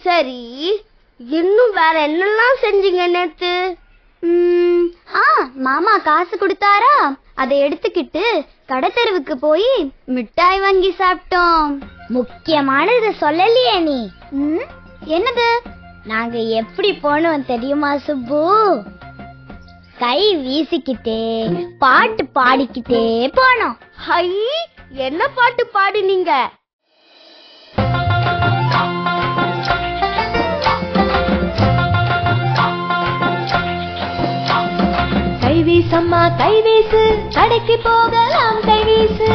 சரி, இன்னும் வேற என்னெல்லாம் செஞ்சீங்க நேத்து? மாமா காசு கொடுத்தாரா, அதை எடுத்துக்கிட்டு கடத்தெருவுக்கு போய் மிட்டாய் வாங்கி சாப்பிட்டோம். முக்கியமானது சொல்லலையே நீ. என்னது? நாங்க எப்படி போனோம் தெரியுமா சுப்பு? கை வீசிக்கிட்டே பாட்டு பாடிக்கிட்டே போனோம். ஹை, என்ன பாட்டு பாடினீங்க? கைவீசம்மா கைவீசு, கடைக்கு போகலாம் கைவீசு,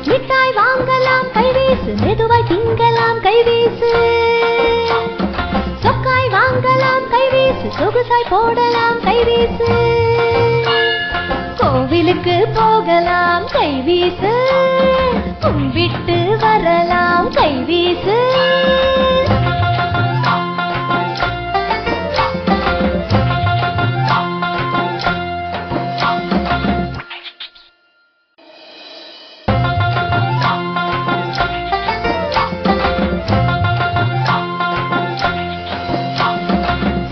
மிட்டாய் வாங்கலாம் கைவீசு, மெதுவாய் திங்கலாம் கைவீசு, சொக்காய் வாங்கலாம் கைவீசு, சொகுசாய் போடலாம் கைவீசு, கோவிலுக்கு போகலாம் கைவீசு, கும்பிட்டு வரலாம் கைவீசு.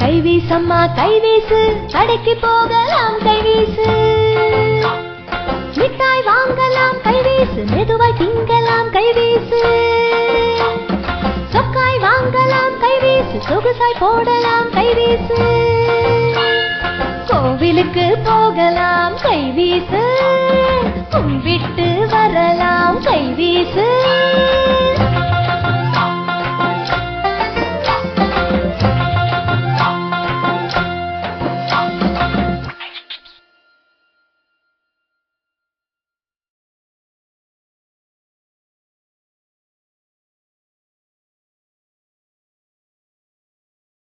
கைவீசம்மா கைவீசு, கடைக்கு போகலாம் கைவீசு, மிட்டாய் வாங்கலாம் கைவீசு, மெதுவாய் திங்கலாம் கைவீசு, சொக்காய் வாங்கலாம் கைவீசு, சொகுசாய் போடலாம் கைவீசு, கோவிலுக்கு போகலாம் கைவீசு, கும்பிட்டு வரலாம் கைவீசு.